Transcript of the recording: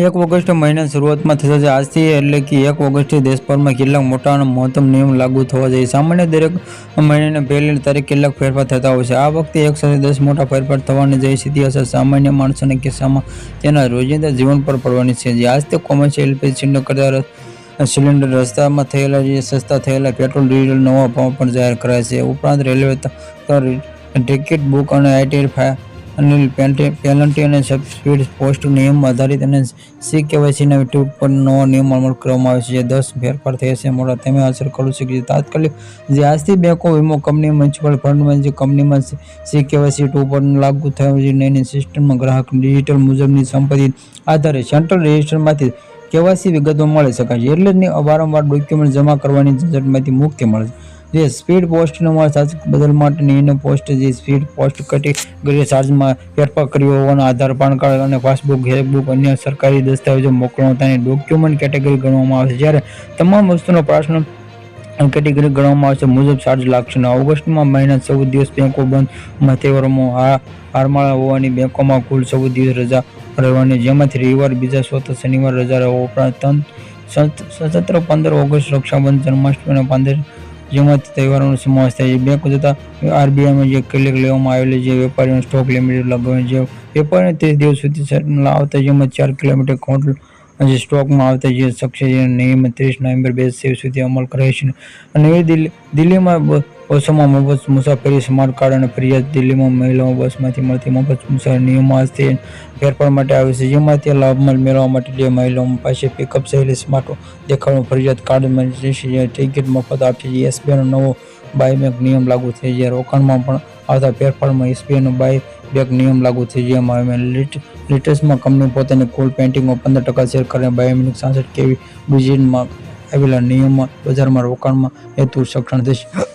એક ઓગસ્ટ મહિનાની શરૂઆતમાં થશે આજથી એટલે કે 1 ઓગસ્ટથી દેશભરમાં કેટલાક મોટા અને મહત્તમ નિયમ લાગુ થવા જોઈએ. સામાન્ય દરેક મહિનાની પહેલી તારીખ કેટલાક ફેરફાર થતા હોય છે. આ વખતે એક સાથે 10 મોટા ફેરફાર થવાની છે. સીધી અસર સામાન્ય માણસોના કિસ્સામાં તેના રોજિંદા જીવન પર પડવાની છે. આજથી કોમર્શિયલ એલપીજી સિલિન્ડર કરતા સિલિન્ડર રસ્તામાં થયેલા સસ્તા થયેલા પેટ્રોલ ડીઝલ નવા ભાવ પણ જાહેર કરાયા છે. ઉપરાંત રેલવે ટિકિટ બુક અને આઈટી પેનલ્ટી અને સ્પીડ પોસ્ટ નિયમ આધારિત અને CKYCના વિટૂપ પર નવા નિયમ અમલ કરવામાં આવે છે. જે 10 ફેરફાર થયા છે મોટા તેમને અસર કરી શકે છે તાત્કાલિક. જે આજથી બેંકો, વીમો કંપની, મ્યુચ્યુઅલ ફંડ મેનેજમેન્ટ કંપનીમાં CKYC 2 પર લાગુ થયું છે. નવી સિસ્ટમમાં ગ્રાહક ડિજિટલ મુજબની સંપત્તિ આધારે સેન્ટ્રલ રજિસ્ટરમાંથી KYC વિગતો મળી શકાય છે. એટલે જ વારંવાર ડોક્યુમેન્ટ જમા કરવાની ઝંઝટમાંથી મુક્તિ મળે છે. જે સ્પીડ પોસ્ટમાં તાત્કાલિક બદલ માટે નિર્ણય પોસ્ટ જે સ્પીડ પોસ્ટ કેટેગરી ચાર્જમાં ફેરફાર કર્યો હોવાના આધાર પાન કાર્ડ અને પાસબુક, ચેકબુક, અન્ય સરકારી દસ્તાવેજો મોકલવાની ડોક્યુમેન્ટ કેટેગરી ગણવામાં આવે છે. જ્યારે તમામ વસ્તુનો પર્સનલ કેટેગરી ગણવામાં આવે છે મુજબ ચાર્જ લાગશે. ઓગસ્ટમાં મહિના 14 દિવસ બેંકો બંધ તહેવારોમાં હારમાળા હોવાની બેંકોમાં કુલ 14 દિવસ રજા રહેવાની, જેમાંથી રવિવાર, બીજા ચોથા શનિવાર રજા રહે. ઉપરાંત સશસ્ત્ર 15 ઓગસ્ટ, રક્ષાબંધન, જન્માષ્ટમી અને 15 જેમાંથી તહેવારોનો સમાવેશ થાય છે. બેંકો તથા RBIમાં જે ક્લિક લેવામાં આવેલી જે વેપારીઓને સ્ટોક લિમિટ લગાવવાની જે વેપારીઓને 30 દિવસ સુધી આવતા જેમાં 4 કિલોમીટર કાઉન્ટર જે સ્ટોકમાં આવતા જે શકશે જે નિયમ 30 નવેમ્બર 2023 સુધી અમલ કરે છે. નવી દિલ્હીમાં બસોમાં મફત મુસાફરી સ્માર્ટ કાર્ડ અને ફરિયાદ. દિલ્હીમાં મહિલાઓ બસમાંથી મળતી મફત મુસાફરી નિયમો આજથી ફેરફાર માટે આવે છે. જેમાં તે લાભ મેળવવા માટે જે મહિલાઓ પાસે પિકઅપ શૈલી સ્માર્ટ દેખાડવાનું ફરિયાદ કાર્ડ મળે છે. ટિકિટ મફત આપશે. SBIનો નવો બાયબેક નિયમ લાગુ થશે. જે રોકાણમાં પણ આવતા ફેરફારમાં SBIનો બાયબેક નિયમ લાગુ થશે. જેમાં લિટર્સમાં કંપની પોતાની કુલ પેન્ટિંગમાં 15% શેર કરીને બાયોમેટ્રિક 66 કેવી ડિજિટમાં આવેલા નિયમમાં બજારમાં રોકાણમાં હેતુ સક્ષમ થશે.